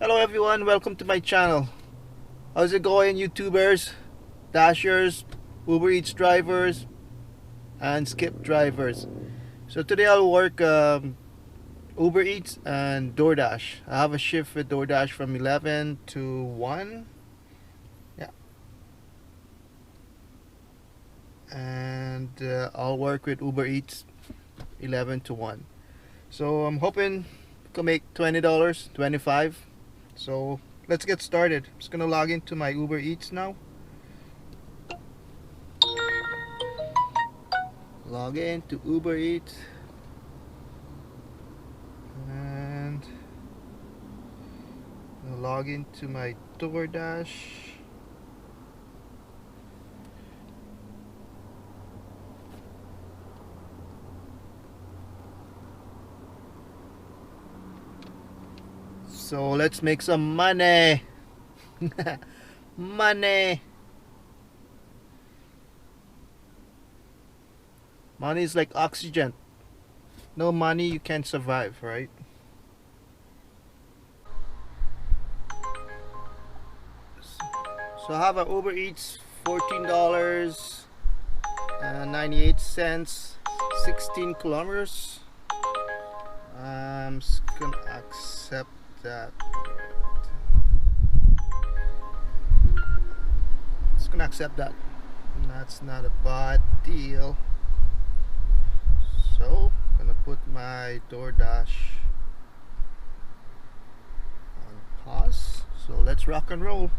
Hello everyone, welcome to my channel. How's it going, YouTubers, Dashers, Uber Eats drivers, and Skip drivers? So today I'll work Uber Eats and Doordash. I have a shift with Doordash from 11 to 1. Yeah. And I'll work with Uber Eats 11 to 1. So I'm hoping I can make $20, 25. So let's get started. I'm just gonna log into my Uber Eats now. Log in to Uber Eats and I'll log into my Doordash. So let's make some money. Money. Money is like oxygen. No money, you can't survive, right? So I have a Uber Eats $14.98, 16 kilometers. I'm just gonna accept that. Just gonna accept that. That's not a bad deal. So gonna put my Doordash on pause. So let's rock and roll.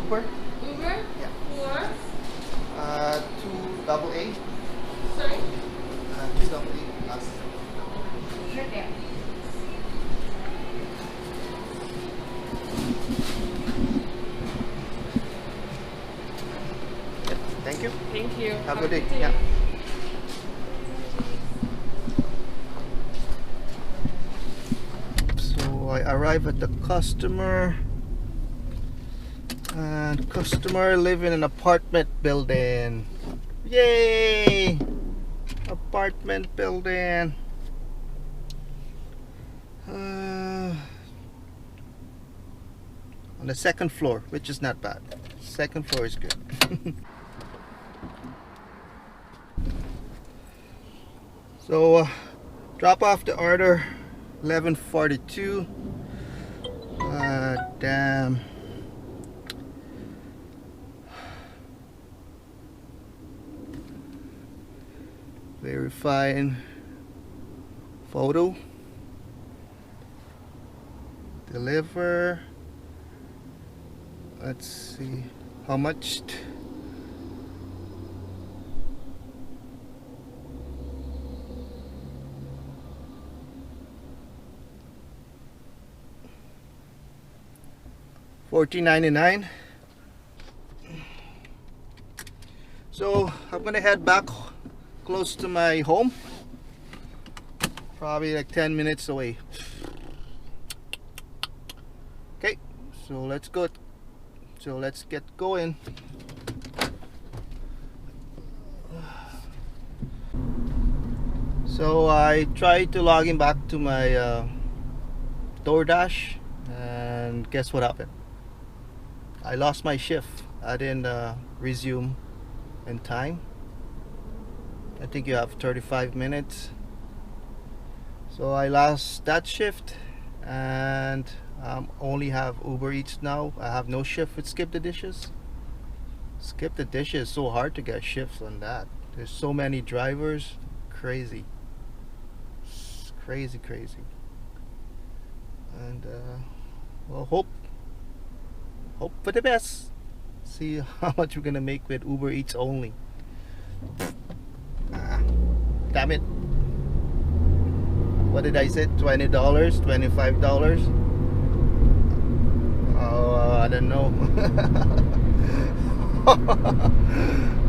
Uber? Uber? Yeah. For? 2AA. Sorry? 2AA plus. Right there. Thank you. Thank you. Have a good day. Yeah. So I arrive at the customer, and customer live in an apartment building. Yay! Apartment building. On the second floor, which is not bad. Second floor is good. So drop off the order 11:42. Damn. Verifying photo. Deliver. Let's see how much. $14.99. So I'm gonna head back close to my home, probably like 10 minutes away. Okay, so let's go. So let's get going. So I tried to log in back to my Doordash, and guess what happened? I lost my shift. I didn't resume in time. I think you have 35 minutes. So I lost that shift, and only have Uber Eats now. I have no shift with Skip the Dishes. Skip the Dishes is so hard to get shifts on that. There's so many drivers. Crazy. It's crazy. And well, hope for the best. See how much we're gonna make with Uber Eats only. Damn it. What did I say? $20? $25? Oh, I don't know.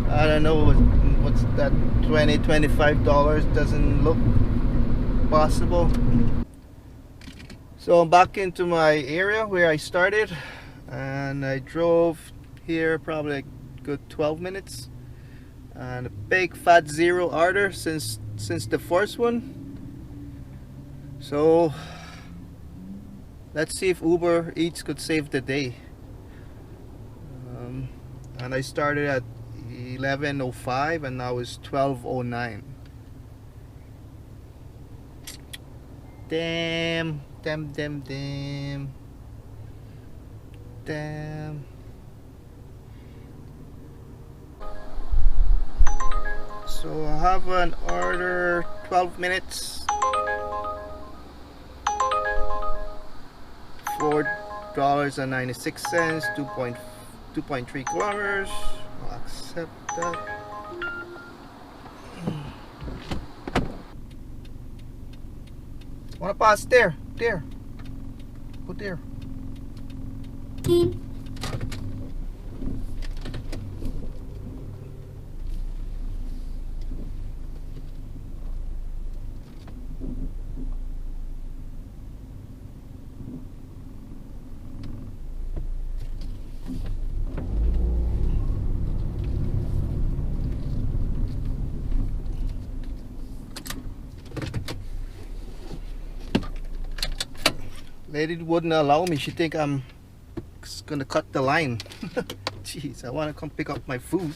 I don't know what's that. $25 doesn't look possible. So I'm back into my area where I started, and I drove here probably like good 12 minutes, and a big fat zero order since the first one. So let's see if Uber Eats could save the day. um, and I started at 11:05 and now it's 12:09. Damn. So I have an order, 12 minutes, $4.96, 2.3 kilometers. I'll accept that. Wanna pass there? There. Go there. Lady wouldn't allow me. She think I'm gonna cut the line. Jeez, I wanna come pick up my food.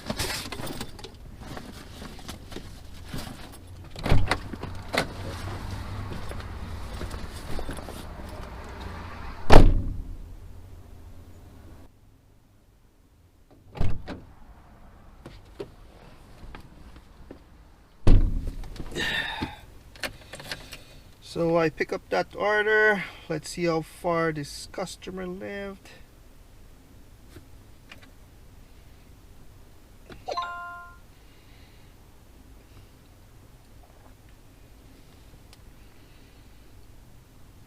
So I pick up that order. Let's see how far this customer lived.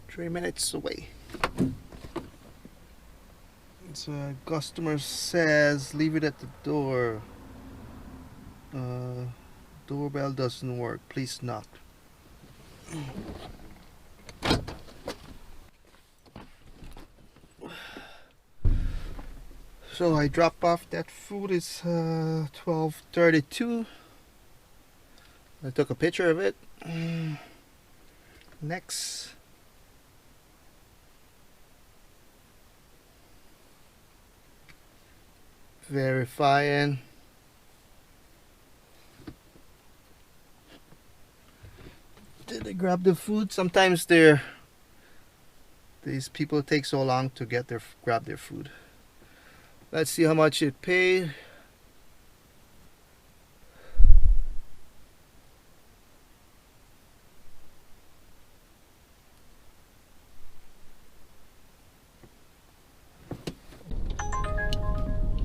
Three minutes away. So customer says leave it at the door. Doorbell doesn't work. Please knock. So I drop off that food. It's 12:32. I took a picture of it. Next. Verifying. Did I grab the food? Sometimes these people take so long to grab their food. Let's see how much it paid.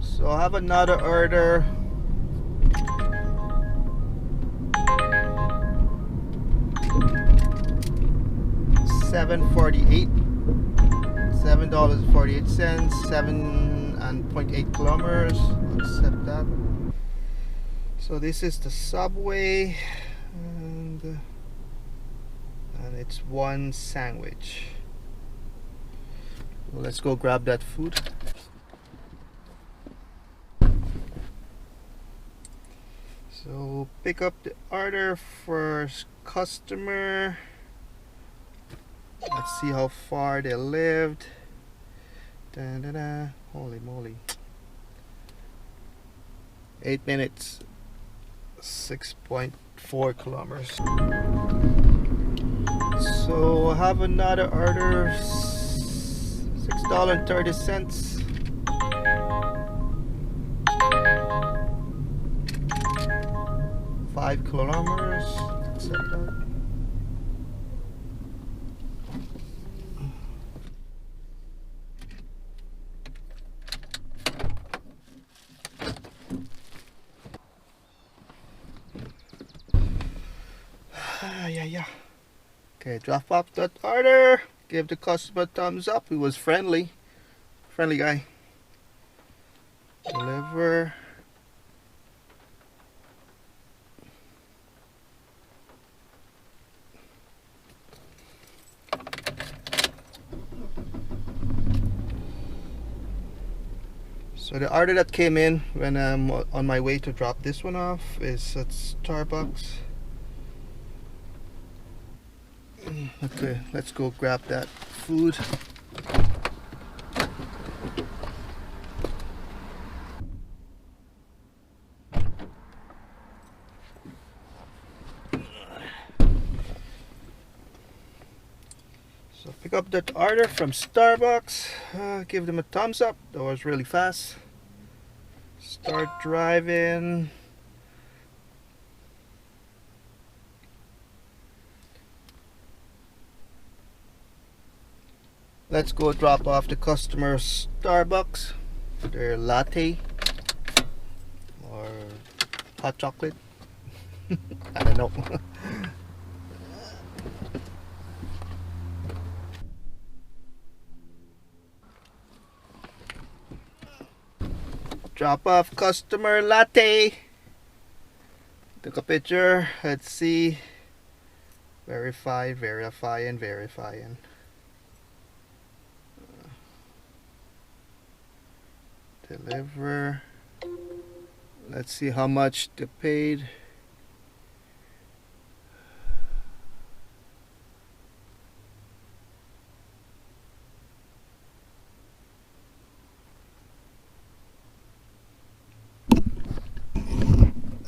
So I have another order. $7.48. $7.48. 7.8 kilometers. Accept that. So this is the Subway, and it's one sandwich. Well, let's go grab that food. So pick up the order for customer. Let's see how far they lived. Da-da-da. Holy moly. 8 minutes. 6.4 kilometers. So I have another order. $6.30. 5 kilometers. Accept that. Yeah. Okay, drop off that order. Give the customer a thumbs up. He was friendly. Friendly guy. Deliver. So the order that came in when I'm on my way to drop this one off is at Starbucks. Okay, let's go grab that food. So pick up that order from Starbucks, give them a thumbs up, that was really fast. Start driving. Let's go drop off the customer Starbucks, their latte or hot chocolate. I don't know. Drop off customer latte. Took a picture. Let's see. Verify, verifying, verifying. Deliver. Let's see how much they paid.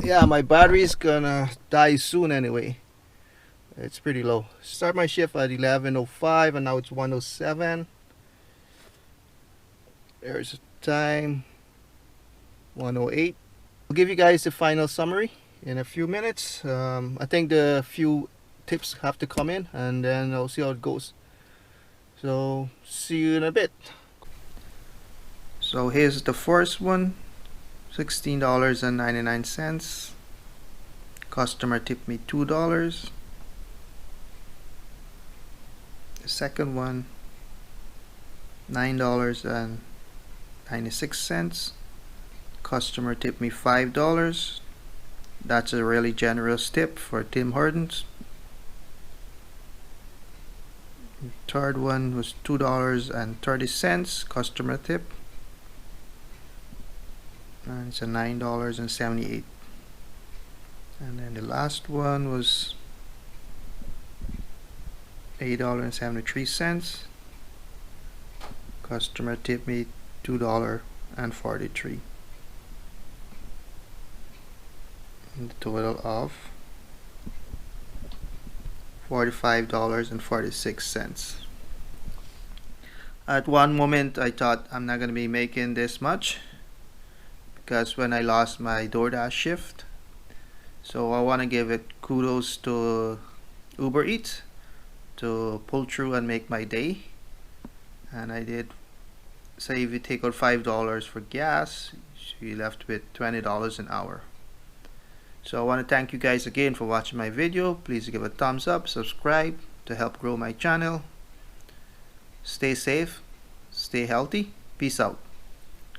Yeah, my battery's gonna die soon anyway. It's pretty low. Start my shift at 11:05 and now it's 1:07. There's the time, 1:08. I'll give you guys the final summary in a few minutes. I think the few tips have to come in and then I'll see how it goes. So see you in a bit. So here's the first one, $16.99. Customer tipped me $2. The second one, $9.96. Customer tipped me $5. That's a really generous tip for Tim Hortons. Third one was $2.30. Customer tip. And it's a $9.78. And then the last one was $8.73. Customer tipped me $2.43. And the total of $45.46. At one moment I thought I'm not gonna be making this much because when I lost my Doordash shift. So I want to give it kudos to Uber Eats to pull through and make my day. And I did say if you take out $5 for gas, you're left with $20 an hour. So I want to thank you guys again for watching my video. Please give a thumbs up, subscribe to help grow my channel. Stay safe, stay healthy. Peace out.